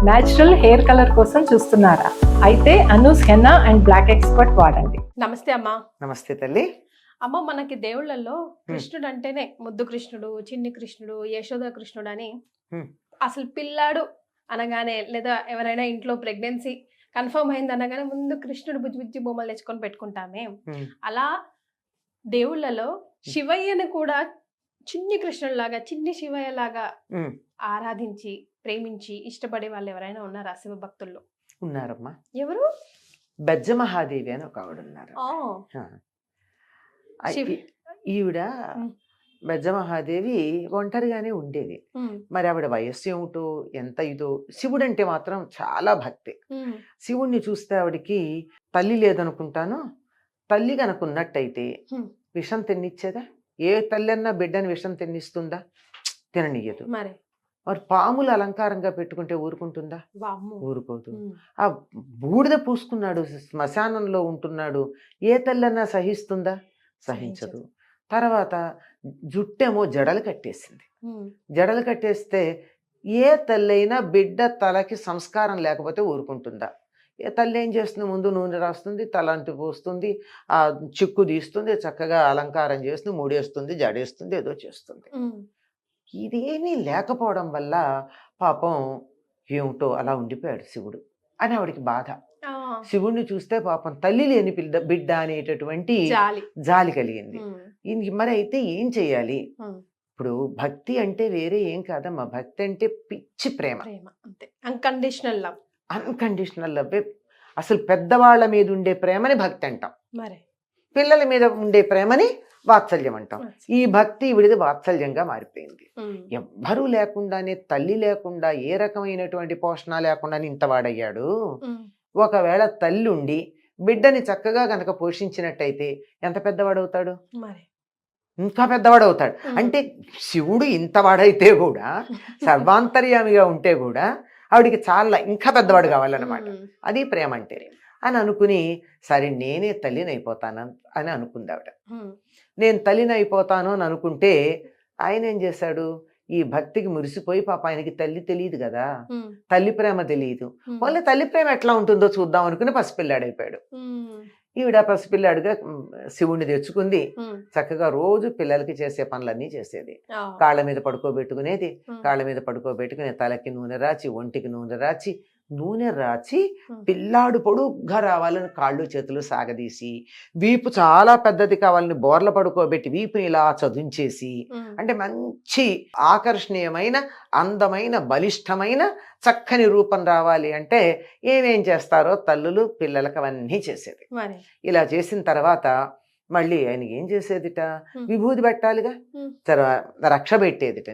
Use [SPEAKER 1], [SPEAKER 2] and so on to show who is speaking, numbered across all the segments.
[SPEAKER 1] Natural hair colour కోసం చూస్తున్నారా? అయితే Anoos henna and black expert వాడండి.
[SPEAKER 2] నమస్తే అమ్మా.
[SPEAKER 3] నమస్తే తల్లి.
[SPEAKER 2] అమ్మ, మనకి దేవుళ్ళల్లో కృష్ణుడు అంటేనే ముద్దు కృష్ణుడు, చిన్ని కృష్ణుడు, యశోద కృష్ణుడు అని అసలు పిల్లాడు అనగానే, లేదా ఎవరైనా ఇంట్లో ప్రెగ్నెన్సీ కన్ఫర్మ్ అయింది అనగానే ముందు కృష్ణుడు బుజ్జి బుజ్జి బొమ్మలు తెచ్చుకొని పెట్టుకుంటామే. అలా దేవుళ్ళలో శివయ్యను కూడా చిన్ని కృష్ణుడిలాగా, చిన్ని శివయ్య లాగా ఆరాధించి, ప్రేమించి, ఇష్టపడే వాళ్ళు ఎవరైనా ఉన్నారా శివ భక్తుల్లో?
[SPEAKER 3] ఉన్నారమ్మా.
[SPEAKER 2] ఎవరు?
[SPEAKER 3] బెజ్జమహాదేవి అని ఒక ఆవిడ ఉన్నారు. ఈవిడ బెజ్జమహాదేవి ఒంటరిగానే ఉండేది. మరి ఆవిడ వయస్సు ఏమిటో, ఎంత ఇదో, శివుడు అంటే మాత్రం చాలా భక్తి. శివుణ్ణి చూస్తే ఆవిడికి తల్లి లేదనుకుంటాను. తల్లి కనుకున్నట్టయితే విషం తిన్నిచ్చేదా? ఏ తల్లి అన్నా బిడ్డని విషం తిన్నిస్తుందా? తిననీయదు. మరి పాములు అలంకారంగా పెట్టుకుంటే ఊరుకుంటుందా? ఊరుకోదు. ఆ బూడిద పూసుకున్నాడు, శ్మశానంలో ఉంటున్నాడు, ఏ తల్లన్నా సహిస్తుందా? సహించదు. తర్వాత జుట్టేమో జడలు కట్టేసింది. జడలు కట్టేస్తే ఏ తల్లైనా బిడ్డ తలకి సంస్కారం లేకపోతే ఊరుకుంటుందా? ఏ తల్లి ఏం చేస్తుంది? ముందు నూనె రాస్తుంది, తలంటి పోస్తుంది, ఆ చిక్కు తీస్తుంది, చక్కగా అలంకారం చేస్తుంది, ముడేస్తుంది, జడేస్తుంది, ఏదో చేస్తుంది. ఇదేమీ లేకపోవడం వల్ల పాపం ఏమిటో అలా ఉండిపోయాడు శివుడు అని ఆవిడికి బాధ. శివుణ్ణి చూస్తే పాపం తల్లి లేని బిడ్డ అనేటటువంటి జాలి కలిగింది. మరి అయితే ఏం చెయ్యాలి? ఇప్పుడు భక్తి అంటే వేరే ఏం కాదమ్మా. భక్తి అంటే పిచ్చి ప్రేమ,
[SPEAKER 2] అన్కండిషనల్ లవ్.
[SPEAKER 3] Unconditional love. అసలు పెద్దవాళ్ళ మీద ఉండే ప్రేమని భక్తి అంటాం, పిల్లల మీద ఉండే ప్రేమని వాత్సల్యం అంటాం. ఈ భక్తి విడిది వాత్సల్యంగా మారిపోయింది. ఎవ్వరూ లేకుండానే, తల్లి లేకుండా, ఏ రకమైనటువంటి పోషణ లేకుండానే ఇంత వాడయ్యాడు. ఒకవేళ తల్లి ఉండి బిడ్డని చక్కగా గనక పోషించినట్టయితే ఎంత పెద్దవాడవుతాడు? ఇంకా పెద్దవాడవుతాడు. అంటే శివుడు ఇంతవాడైతే కూడా, సర్వాంతర్యామిగా ఉంటే కూడా ఆవిడికి చాలా ఇంకా పెద్దవాడు కావాలన్నమాట. అది ప్రేమ అంటే అని అనుకుని, సరే నేనే తల్లిని అయిపోతాను అని అనుకుంది ఆవిడ. నేను తల్లిని అయిపోతాను అని అనుకుంటే ఆయన ఏం చేశాడు? ఈ భక్తికి మురిసిపోయి, పాప ఆయనకి తల్లి తెలియదు కదా, తల్లి ప్రేమ తెలియదు. వాళ్ళ తల్లి ప్రేమ ఎట్లా ఉంటుందో చూద్దాం అనుకుని పసిపిల్లాడైపోయాడు. ఈవిడ పసిపిల్లాడుగా శివుణ్ణి తెచ్చుకుంది. చక్కగా రోజు పిల్లలకి చేసే పనులన్నీ చేసేది. కాళ్ళ మీద పడుకోబెట్టుకునేది. కాళ్ళ మీద పడుకోబెట్టుకుని తలకి నూనె రాచి, ఒంటికి నూనె రాచి పిల్లాడు పొడుగ్గా రావాలని కాళ్ళు చేతులు సాగదీసి, వీపు చాలా పెద్దది కావాలని బోర్ల పడుకోబెట్టి వీపుని ఇలా చదుంచేసి, అంటే మంచి ఆకర్షణీయమైన, అందమైన, బలిష్టమైన, చక్కని రూపం రావాలి అంటే ఏమేం చేస్తారో తల్లులు పిల్లలకు అవన్నీ చేసేది. ఇలా చేసిన తర్వాత మళ్ళీ ఆయనకి ఏం చేసేదిట? విభూతి పెట్టాలిగా. తర్వాత రక్ష పెట్టేదిట.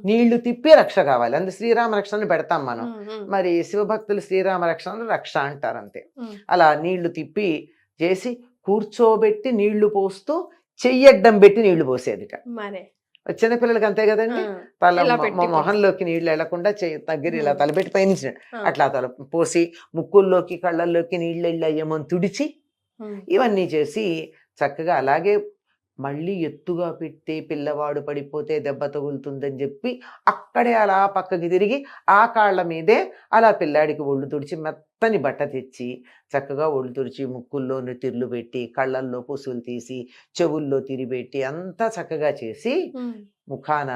[SPEAKER 3] నీళ్లు తిప్పి రక్ష కావాలి. అందుకే శ్రీరామ రక్షను పెడతాం మనం. మరి శివభక్తులు శ్రీరామ రక్షను రక్ష అంటారు అంతే. అలా నీళ్లు తిప్పి చేసి కూర్చోబెట్టి నీళ్లు పోస్తూ, చెయ్యడ్డం పెట్టి నీళ్లు పోసేదిట. చిన్నపిల్లలకి అంతే కదండి. మొహంలోకి నీళ్లు వెళ్లకుండా దగ్గర ఇలా తలపెట్టి పయనించిన అట్లా తల పోసి, ముక్కుల్లోకి కళ్ళల్లోకి నీళ్ళు వెళ్ళేమో తుడిచి, ఇవన్నీ చేసి చక్కగా అలాగే మళ్ళీ ఎత్తుగా పెట్టి పిల్లవాడు పడిపోతే దెబ్బ తగులుతుందని చెప్పి అక్కడే అలా పక్కకి తిరిగి ఆ కాళ్ళ మీదే అలా పిల్లాడికి ఒళ్ళు తుడిచి మెత్తని బట్ట తెచ్చి చక్కగా ఒళ్ళు తుడిచి, ముక్కుల్లోని తిర్లు పెట్టి, కళ్ళల్లో పుసులు తీసి, చెవుల్లో తిరిపెట్టి అంతా చక్కగా చేసి ముఖాన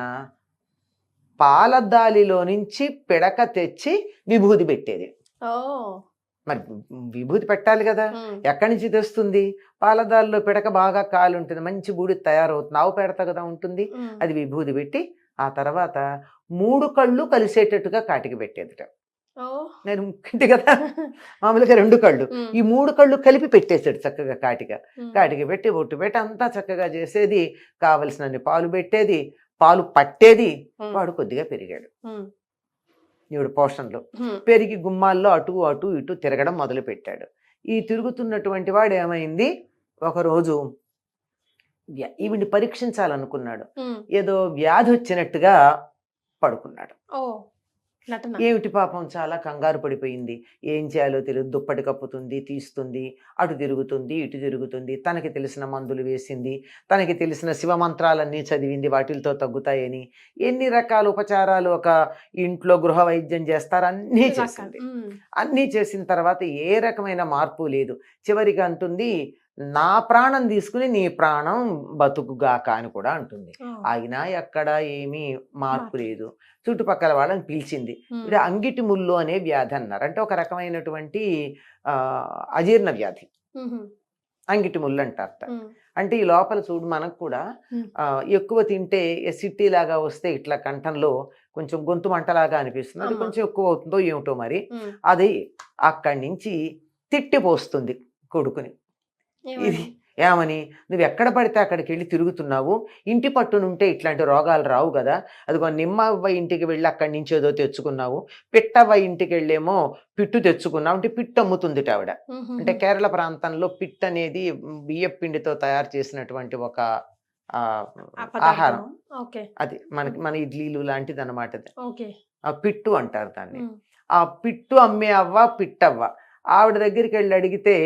[SPEAKER 3] పాలద్దాలిలో నుంచి పిడక తెచ్చి విభూతి పెట్టేది. మరి విభూతి పెట్టాలి కదా, ఎక్కడి నుంచి తెస్తుంది? పాలదాల్లో పిడక బాగా కాలి ఉంటుంది, మంచి బూడి తయారవుతుంది, ఆవు పెడతా కదా ఉంటుంది, అది విభూతి పెట్టి ఆ తర్వాత 3 కళ్ళు కలిసేటట్టుగా కాటికి పెట్టేదిట. నేను ముక్కింటి కదా, మామూలుగా 2 కళ్ళు, ఈ 3 కళ్ళు కలిపి పెట్టేసాడు చక్కగా కాటికి పెట్టి ఒట్టు పెట్టి అంతా చక్కగా చేసేది. కావలసినన్ని పాలు పెట్టేది, పాలు పట్టేది. వాడు కొద్దిగా పెరిగాడు. ఈవిడ పోషణలో పెరిగి గుమ్మాల్లో అటు అటు ఇటు తిరగడం మొదలు పెట్టాడు. ఈ తిరుగుతున్నటువంటి వాడు ఏమైంది, ఒకరోజు ఈవిడ్ని పరీక్షించాలనుకున్నాడు. ఏదో వ్యాధి వచ్చినట్టుగా పడుకున్నాడు.
[SPEAKER 2] నటన.
[SPEAKER 3] ఏమిటి పాపం చాలా కంగారు పడిపోయింది. ఏం చేయాలో తెలియదు. దుప్పటి కప్పుతుంది, తీస్తుంది, అటు తిరుగుతుంది, ఇటు తిరుగుతుంది. తనకి తెలిసిన మందులు వేసింది, తనకి తెలిసిన శివమంత్రాలన్నీ చదివింది వాటిలతో తగ్గుతాయని. ఎన్ని రకాల ఉపచారాలు ఒక ఇంట్లో గృహ వైద్యం చేస్తారు అన్నీ చేసింది. అన్నీ చేసిన తర్వాత ఏ రకమైన మార్పు లేదు. చివరికి అంటుంది, నా ప్రాణం తీసుకుని నీ ప్రాణం బతుకుగాక అని కూడా అంటుంది. అయినా ఎక్కడ ఏమీ మార్పు లేదు. చుట్టుపక్కల వాళ్ళని పిలిచింది. ఇది అంగిటి ముళ్ళు అనే వ్యాధి అన్నారు. అంటే ఒక రకమైనటువంటి అజీర్ణ వ్యాధి, అంగిటి ముళ్ళు అంటారట. అంటే ఈ లోపల చూడు, మనకు కూడా ఎక్కువ తింటే ఎసిటీ లాగా వస్తే ఇట్లా కంఠంలో కొంచెం గొంతు మంటలాగా అనిపిస్తుంది. అది కొంచెం ఎక్కువ అవుతుందో ఏమిటో మరి. అది అక్కడి నుంచి తిట్టిపోస్తుంది కొడుకుని. ఇది ఏమని, నువ్వు ఎక్కడ పడితే అక్కడికి వెళ్ళి తిరుగుతున్నావు, ఇంటి పట్టునుంటే ఇట్లాంటి రోగాలు రావు కదా. అదిగో నిమ్మవ్వ ఇంటికి వెళ్ళి అక్కడి నుంచి ఏదో తెచ్చుకున్నావు, పిట్టవ్వ ఇంటికి వెళ్ళేమో పిట్టు తెచ్చుకున్నావు అంటే పిట్టు అమ్ముతుంది ఆవిడ. అంటే కేరళ ప్రాంతంలో పిట్టు అనేది బియ్యపు పిండితో తయారు చేసినటువంటి ఒక ఆహారం. అది మన ఇడ్లీలు లాంటిది అనమాట. ఆ పిట్టు అంటారు దాన్ని. ఆ పిట్టు అమ్మే అవ్వ పిట్టవ్వ ఆవిడ దగ్గరికి వెళ్ళి అడిగితే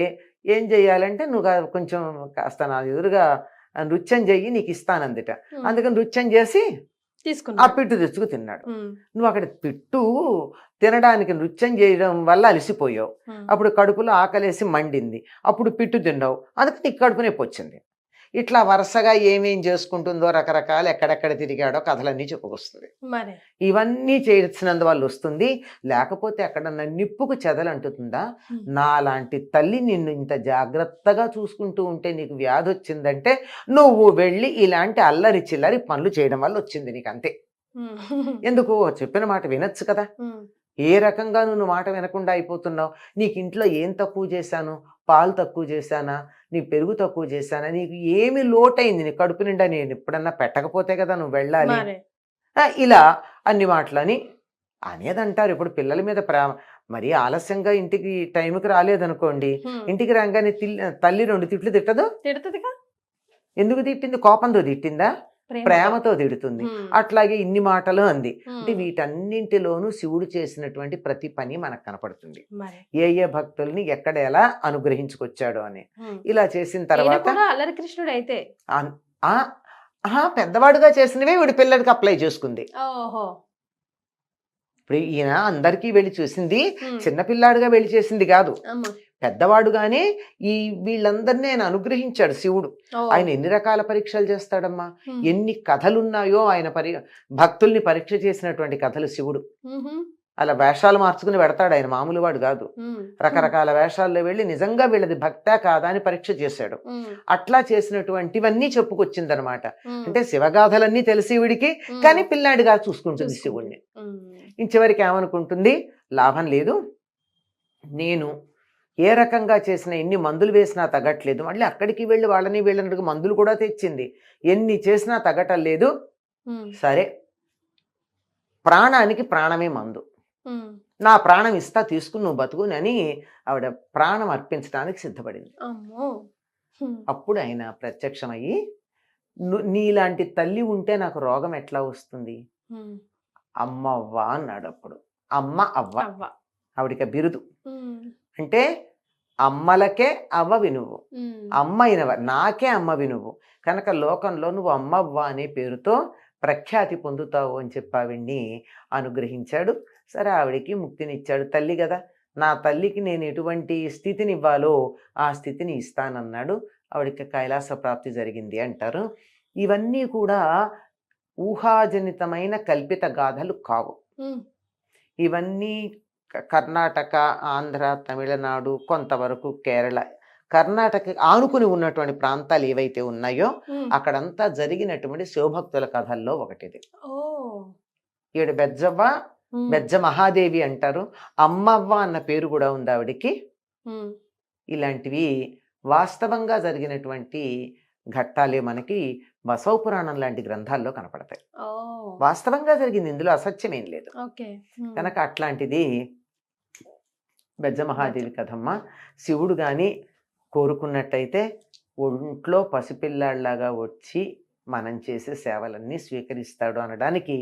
[SPEAKER 3] ఏం చెయ్యాలంటే, నువ్వు కొంచెం కాస్త నా ఎదురుగా నృత్యం చెయ్యి, నీకు ఇస్తానందిట. అందుకని నృత్యం చేసి ఆ పిట్టు తెచ్చుకు తిన్నాడు. నువ్వు అక్కడ పిట్టు తినడానికి నృత్యం చేయడం వల్ల అలసిపోయావు, అప్పుడు కడుపులో ఆకలేసి మండింది, అప్పుడు పిట్టు తిన్నావు, అందుకని నీకు కడుపు నొప్పి వచ్చింది. ఇట్లా వరుసగా ఏమేం చేసుకుంటుందో రకరకాలు ఎక్కడెక్కడ తిరిగాడో కథలన్నీ చెప్పుకొస్తుంది. ఇవన్నీ చేసినందువల్ల వస్తుంది. లేకపోతే ఎక్కడన్నా నిప్పుకు చెదలంటుతుందా? నాలాంటి తల్లి నిన్ను ఇంత జాగ్రత్తగా చూసుకుంటూ ఉంటే నీకు వ్యాధి వచ్చిందంటే నువ్వు వెళ్ళి ఇలాంటి అల్లరి చిల్లరి పనులు చేయడం వల్ల వచ్చింది నీకు, అంతే. ఎందుకు చెప్పిన మాట వినొచ్చు కదా. ఏ రకంగా నువ్వు మాట వినకుండా అయిపోతున్నావు? నీకు ఇంట్లో ఏం తక్కువ చేశాను? పాలు తక్కువ చేశానా? నీ పెరుగు తక్కువ చేశానా? నీకు ఏమి లోటైంది? నీ కడుపు నిండా నేను ఎప్పుడన్నా పెట్టకపోతే కదా నువ్వు వెళ్ళాలి. ఇలా అన్ని మాటలని అనేదంటారు. ఇప్పుడు పిల్లల మీద మరీ ఆలస్యంగా ఇంటికి టైంకి రాలేదనుకోండి, ఇంటికి రాగానే తల్లి 2 తిట్లు తిట్టదు. ఎందుకు తిట్టింది? కోపంతో తిట్టిందా? ప్రేమతో తిడుతుంది. అట్లాగే ఇన్ని మాటలు అంది. అంటే వీటన్నింటిలోనూ శివుడు చేసినటువంటి ప్రతి పని మనకు కనపడుతుంది. ఏ భక్తుల్ని ఎక్కడ ఎలా అనుగ్రహించుకొచ్చాడు అని. ఇలా చేసిన తర్వాత
[SPEAKER 2] కృష్ణుడు అయితే
[SPEAKER 3] పెద్దవాడుగా చేసినవే వీడి పిల్లలకి అప్లై చేసుకుంది. ఇప్పుడు ఈయన అందరికీ వెళ్ళి చూసింది, చిన్నపిల్లాడుగా వెళ్ళి చేసింది కాదు, పెద్దవాడుగానే వీళ్ళందరినీ ఆయన అనుగ్రహించాడు శివుడు. ఆయన ఎన్ని రకాల పరీక్షలు చేస్తాడమ్మా, ఎన్ని కథలున్నాయో ఆయన భక్తుల్ని పరీక్ష చేసినటువంటి కథలు శివుడు. అలా వేషాలు మార్చుకుని పెడతాడు ఆయన, మామూలు వాడు కాదు. రకరకాల వేషాల్లో వెళ్ళి నిజంగా వీళ్ళది భక్తా కాదా అని పరీక్ష చేశాడు. అట్లా చేసినటువంటివన్నీ చెప్పుకొచ్చిందనమాట. అంటే శివగాథలన్నీ తెలిసి వీడికి, కానీ పిల్లాడిగా చూసుకుంటుంది శివుడిని. ఇంచివరికి ఏమనుకుంటుంది, లాభం లేదు, నేను ఏ రకంగా చేసినా ఎన్ని మందులు వేసినా తగ్గట్లేదు. మళ్ళీ అక్కడికి వెళ్ళి వాళ్ళని వీళ్ళని మందులు కూడా తెచ్చింది, ఎన్ని చేసినా తగ్గటం లేదు. సరే, ప్రాణానికి ప్రాణమే మందు, నా ప్రాణం ఇస్తా, తీసుకుని నువ్వు బతుకుని అని ఆవిడ ప్రాణం అర్పించడానికి సిద్ధపడింది. అప్పుడు ఆయన ప్రత్యక్షమయ్యి, నీలాంటి తల్లి ఉంటే నాకు రోగం ఎట్లా వస్తుంది? అమ్మవ్వ అన్నాడు. అప్పుడు అమ్మ అవ్వ, ఆవిడికి బిరుదు. అంటే అమ్మలకే అవ్వ వినువు, అమ్మ అయినవ నాకే అమ్మ వినువు కనుక లోకంలో నువ్వు అమ్మవ్వ అనే పేరుతో ప్రఖ్యాతి పొందుతావు అని చెప్పి ఆవిడ్ని అనుగ్రహించాడు. సరే, ఆవిడికి ముక్తినిచ్చాడు. తల్లి కదా, నా తల్లికి నేను ఎటువంటి స్థితిని ఇవ్వాలో ఆ స్థితిని ఇస్తానన్నాడు. ఆవిడికి కైలాస ప్రాప్తి జరిగింది అంటారు. ఇవన్నీ కూడా ఊహాజనితమైన కల్పిత గాథలు కావు. ఇవన్నీ కర్ణాటక, ఆంధ్ర, తమిళనాడు, కొంతవరకు కేరళ, కర్ణాటక ఆనుకుని ఉన్నటువంటి ప్రాంతాలు ఏవైతే ఉన్నాయో అక్కడంతా జరిగినటువంటి శివభక్తుల కథల్లో ఒకటిది. ఈవిడ బెజ్జవ్వ, బెజ్జ మహాదేవి అంటారు. అమ్మవ్వ అన్న పేరు కూడా ఉంది ఆవిడికి. ఇలాంటివి వాస్తవంగా జరిగినటువంటి ఘట్టాలే మనకి బసవ పురాణం లాంటి గ్రంథాల్లో కనపడతాయి. వాస్తవంగా జరిగింది, ఇందులో అసత్యమేం లేదు కనుక అట్లాంటిది బెజ్జ మహాదేవి కథమ్మ. శివుడు కానీ కోరుకున్నట్టయితే ఒంట్లో పసిపిల్లాళ్లాగా వచ్చి మనం చేసే సేవలన్నీ స్వీకరిస్తాడు అనడానికి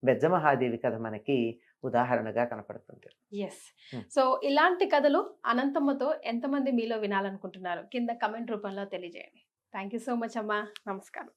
[SPEAKER 3] బెజ్జ మహాదేవి కథ మనకి ఉదాహరణగా కనపడుతుంది.
[SPEAKER 2] ఎస్. సో ఇలాంటి కథలు అనంతమ్మతో ఎంతమంది మీలో వినాలనుకుంటున్నారు కింద కమెంట్ రూపంలో తెలియజేయండి. థ్యాంక్ యూ సో మచ్ అమ్మా. నమస్కారం.